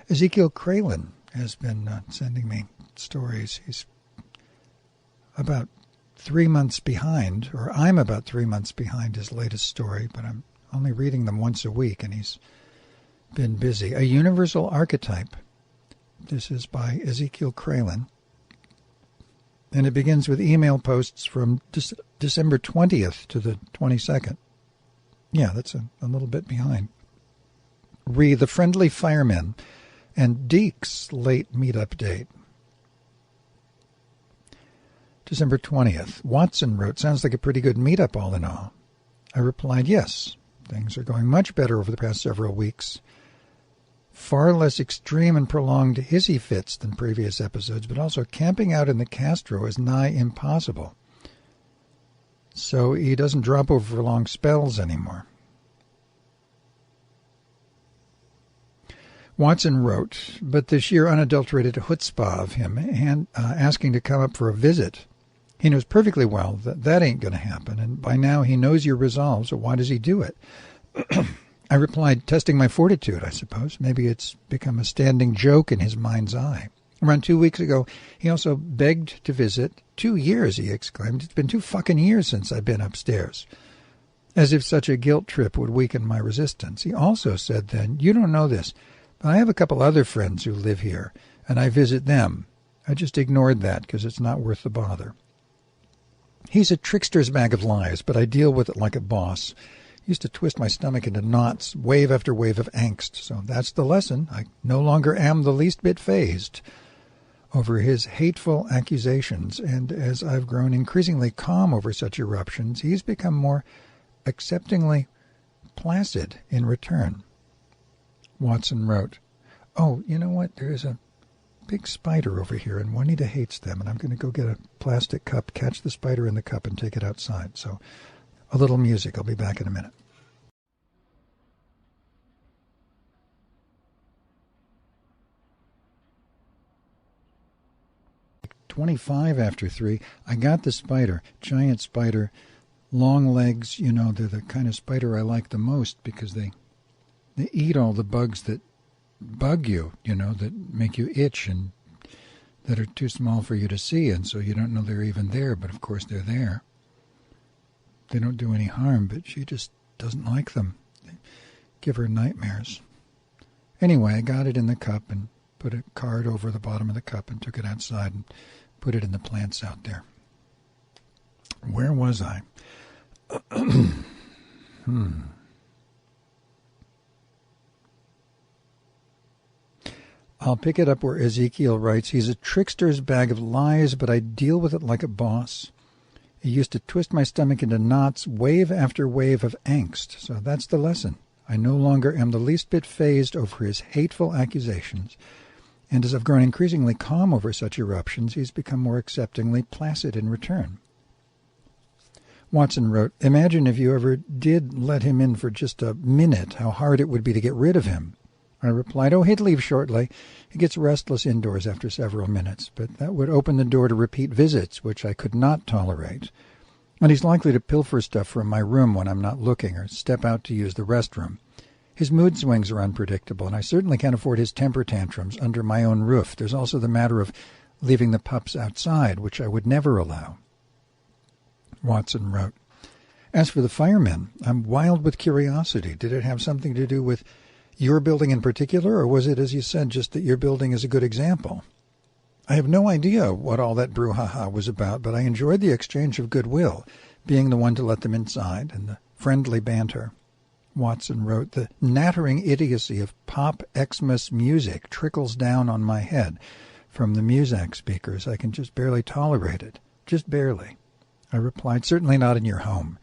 Ezekiel Kralin has been sending me stories. He's about 3 months behind, or I'm about 3 months behind his latest story, but I'm only reading them once a week, and he's been busy. A Universal Archetype. This is by Ezekiel Kralin. And it begins with email posts from December 20th to the 22nd. Yeah, that's a little bit behind. Re the Friendly Firemen and Deke's late meetup date. December 20th. Watson wrote, sounds like a pretty good meetup all in all. I replied, yes. Things are going much better over the past several weeks. Far less extreme and prolonged hissy fits than previous episodes, but also camping out in the Castro is nigh impossible. So he doesn't drop over for long spells anymore. Watson wrote, but the sheer unadulterated chutzpah of him and asking to come up for a visit. He knows perfectly well that that ain't going to happen, and by now he knows your resolve, so why does he do it? I replied, testing my fortitude, I suppose. Maybe it's become a standing joke in his mind's eye. Around 2 weeks ago, he also begged to visit. 2 years, he exclaimed. It's been 2 fucking years since I've been upstairs. As if such a guilt trip would weaken my resistance. He also said then, you don't know this, but I have a couple other friends who live here, and I visit them. I just ignored that because it's not worth the bother. He's a trickster's bag of lies, but I deal with it like a boss. Used to twist my stomach into knots, wave after wave of angst. So that's the lesson. I no longer am the least bit fazed over his hateful accusations, and as I've grown increasingly calm over such eruptions, he's become more acceptingly placid in return. Watson wrote, oh, you know what? There's a big spider over here, and Juanita hates them, and I'm going to go get a plastic cup, catch the spider in the cup, and take it outside. So a little music. I'll be back in a minute. Like 25 after 3, I got the spider, giant spider, long legs. You know, they're the kind of spider I like the most because they eat all the bugs that bug you, you know, that make you itch and that are too small for you to see, and so you don't know they're even there, but of course they're there. They don't do any harm, but she just doesn't like them. They give her nightmares. Anyway, I got it in the cup and put a card over the bottom of the cup and took it outside and put it in the plants out there. Where was I? I'll pick it up where Ezekiel writes, he's a trickster's bag of lies, but I deal with it like a boss. He used to twist my stomach into knots, wave after wave of angst. So that's the lesson. I no longer am the least bit fazed over his hateful accusations. And as I've grown increasingly calm over such eruptions, he's become more acceptingly placid in return. Watson wrote, imagine if you ever did let him in for just a minute, how hard it would be to get rid of him. I replied, oh, he'd leave shortly. He gets restless indoors after several minutes, but that would open the door to repeat visits, which I could not tolerate. And he's likely to pilfer stuff from my room when I'm not looking or step out to use the restroom. His mood swings are unpredictable, and I certainly can't afford his temper tantrums under my own roof. There's also the matter of leaving the pups outside, which I would never allow. Watson wrote, as for the firemen, I'm wild with curiosity. Did it have something to do with your building in particular, or was it, as you said, just that your building is a good example? I have no idea what all that brouhaha was about, but I enjoyed the exchange of goodwill, being the one to let them inside, and the friendly banter. Watson wrote, the nattering idiocy of pop Xmas music trickles down on my head from the Muzak speakers. I can just barely tolerate it, just barely. I replied, certainly not in your home.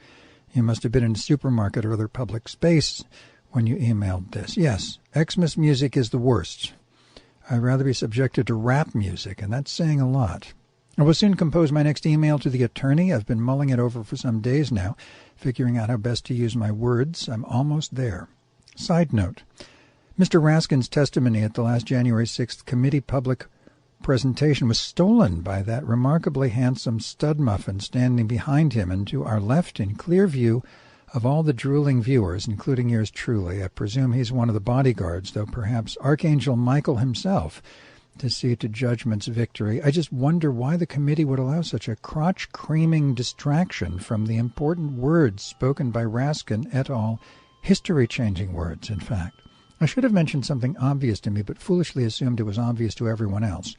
You must have been in a supermarket or other public space when you emailed this. Yes, Xmas music is the worst. I'd rather be subjected to rap music, and that's saying a lot. I will soon compose my next email to the attorney. I've been mulling it over for some days now, figuring out how best to use my words. I'm almost there. Side note, Mr. Raskin's testimony at the last January 6th committee public presentation was stolen by that remarkably handsome stud muffin standing behind him, and to our left, in clear view, Of all the drooling viewers, including yours truly, I presume he's one of the bodyguards, though perhaps Archangel Michael himself, to see to judgment's victory. I just wonder why the committee would allow such a crotch-creaming distraction from the important words spoken by Raskin et al., history-changing words, in fact. I should have mentioned something obvious to me, but foolishly assumed it was obvious to everyone else,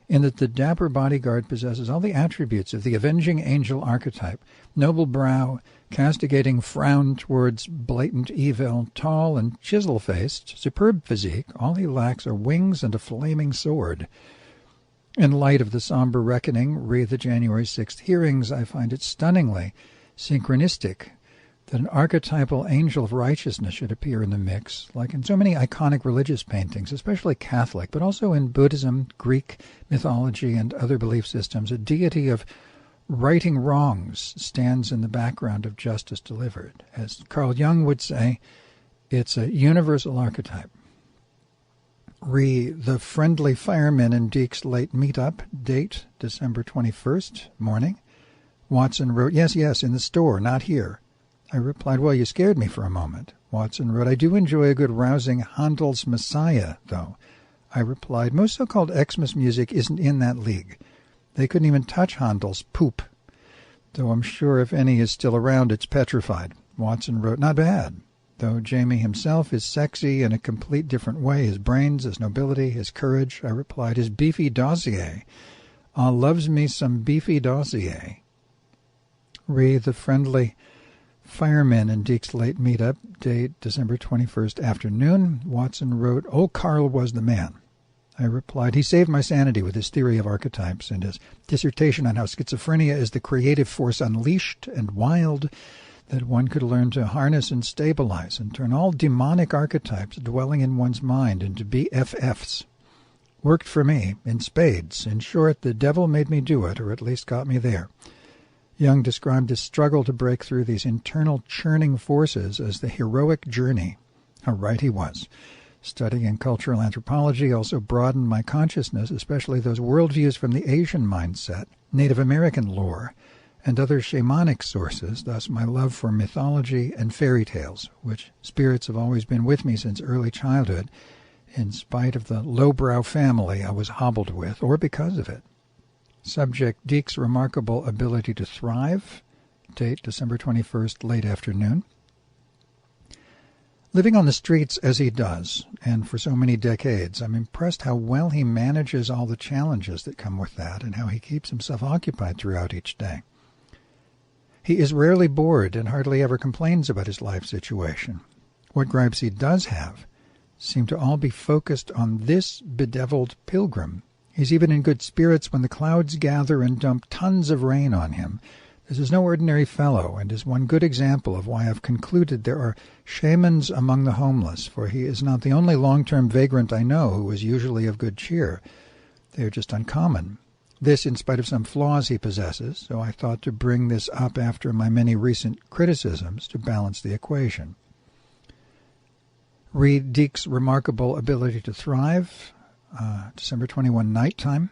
in that the dapper bodyguard possesses all the attributes of the avenging angel archetype: noble brow, castigating frown towards blatant evil, tall and chisel-faced, superb physique. All he lacks are wings and a flaming sword. In light of the somber reckoning, re the January 6th hearings, I find it stunningly synchronistic that an archetypal angel of righteousness should appear in the mix, like in so many iconic religious paintings, especially Catholic, but also in Buddhism, Greek mythology, and other belief systems. A deity of righting wrongs stands in the background of justice delivered. As Carl Jung would say, it's a universal archetype. Re the friendly firemen in Deke's late meetup, date December 21st, morning. Watson wrote, yes, in the store, not here. I replied, well, you scared me for a moment. Watson wrote, I do enjoy a good rousing Handel's Messiah, though. I replied, most so-called Xmas music isn't in that league. They couldn't even touch Handel's Poop, though I'm sure if any is still around, it's petrified. Watson wrote, not bad, though Jamie himself is sexy in a complete different way. His brains, his nobility, his courage. I replied, his beefy dossier. Loves me some beefy dossier. Re the friendly firemen in Deke's late meetup, date December 21st afternoon. Watson wrote, oh, Carl was the man. I replied, he saved my sanity with his theory of archetypes and his dissertation on how schizophrenia is the creative force unleashed and wild that one could learn to harness and stabilize and turn all demonic archetypes dwelling in one's mind into BFFs. Worked for me, in spades. In short, the devil made me do it, or at least got me there. Jung described his struggle to break through these internal churning forces as the heroic journey. How right he was. Studying cultural anthropology also broadened my consciousness, especially those worldviews from the Asian mindset, Native American lore, and other shamanic sources, thus my love for mythology and fairy tales, which spirits have always been with me since early childhood, in spite of the lowbrow family I was hobbled with, or because of it. Subject, Deke's remarkable ability to thrive, date December 21st, late afternoon. Living on the streets as he does, and for so many decades, I'm impressed how well he manages all the challenges that come with that and how he keeps himself occupied throughout each day. He is rarely bored and hardly ever complains about his life situation. What gripes he does have seem to all be focused on this bedeviled pilgrim. He's even in good spirits when the clouds gather and dump tons of rain on him. This is no ordinary fellow, and is one good example of why I've concluded there are shamans among the homeless, for he is not the only long-term vagrant I know who is usually of good cheer. They are just uncommon. This in spite of some flaws he possesses, so I thought to bring this up after my many recent criticisms to balance the equation. Read Deke's remarkable ability to thrive, December 21, nighttime.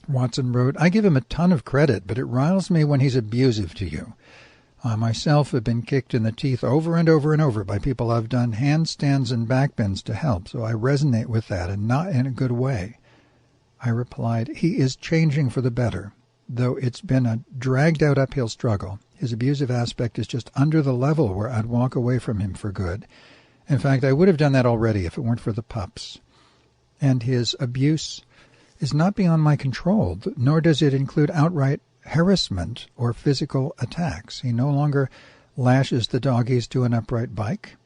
Watson wrote, I give him a ton of credit, but it riles me when he's abusive to you. I myself have been kicked in the teeth over and over and over by people I've done handstands and backbends to help, so I resonate with that, and not in a good way. I replied, he is changing for the better. Though it's been a dragged-out uphill struggle, his abusive aspect is just under the level where I'd walk away from him for good. In fact, I would have done that already if it weren't for the pups. And his abuse is not beyond my control, nor does it include outright harassment or physical attacks. He no longer lashes the doggies to an upright bike.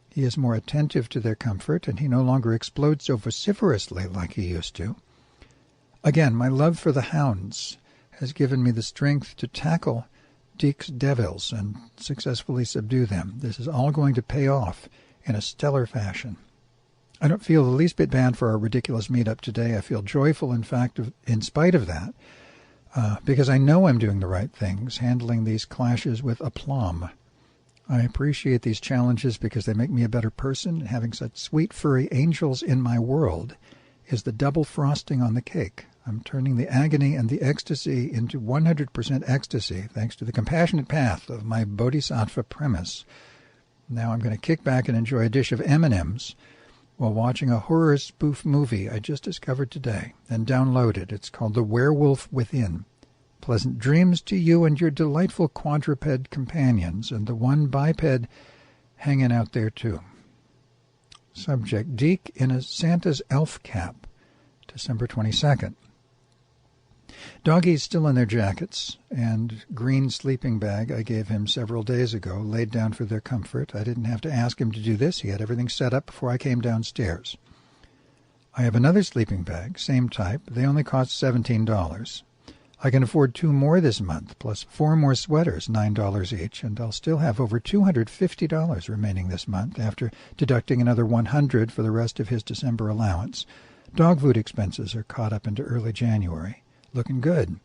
He is more attentive to their comfort, and he no longer explodes so vociferously like he used to. Again, my love for the hounds has given me the strength to tackle Deke's devils and successfully subdue them. This is all going to pay off in a stellar fashion. I don't feel the least bit bad for our ridiculous meetup today. I feel joyful, in fact, in spite of that, because I know I'm doing the right things, handling these clashes with aplomb. I appreciate these challenges because they make me a better person, and having such sweet, furry angels in my world is the double frosting on the cake. I'm turning the agony and the ecstasy into 100% ecstasy, thanks to the compassionate path of my bodhisattva premise. Now I'm going to kick back and enjoy a dish of M&Ms while watching a horror spoof movie I just discovered today and downloaded. It's called The Werewolf Within. Pleasant dreams to you and your delightful quadruped companions, and the one biped hanging out there too. Subject: Deke in a Santa's elf cap, December 22nd. Doggies still in their jackets, and green sleeping bag I gave him several days ago, laid down for their comfort. I didn't have to ask him to do this. He had everything set up before I came downstairs. I have another sleeping bag, same type. They only cost $17. I can afford 2 more this month, plus 4 more sweaters, $9 each, and I'll still have over $250 remaining this month after deducting another $100 for the rest of his December allowance. Dog food expenses are caught up into early January. Looking good.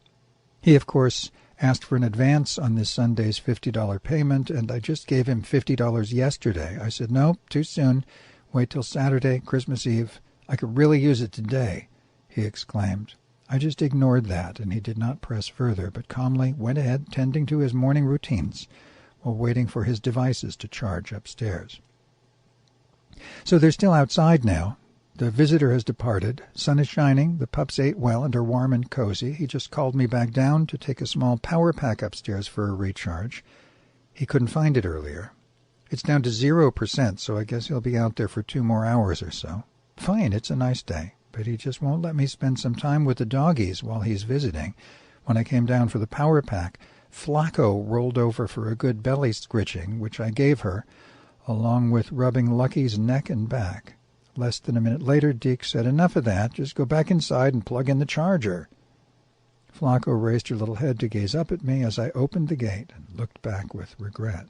He, of course, asked for an advance on this Sunday's $50 payment, and I just gave him $50 yesterday. I said, "No, too soon. Wait till Saturday, Christmas Eve. I could really use it today," he exclaimed. I just ignored that, and he did not press further, but calmly went ahead tending to his morning routines while waiting for his devices to charge upstairs. So they're still outside now. The visitor has departed. Sun is shining. The pups ate well and are warm and cozy. He just called me back down to take a small power pack upstairs for a recharge. He couldn't find it earlier. It's down to 0%, so I guess he'll be out there for 2 more hours or so. Fine, it's a nice day, but he just won't let me spend some time with the doggies while he's visiting. When I came down for the power pack, Flacco rolled over for a good belly scritching, which I gave her, along with rubbing Lucky's neck and back. Less than a minute later, Deke said, "Enough of that. Just go back inside and plug in the charger." Flacco raised her little head to gaze up at me as I opened the gate and looked back with regret.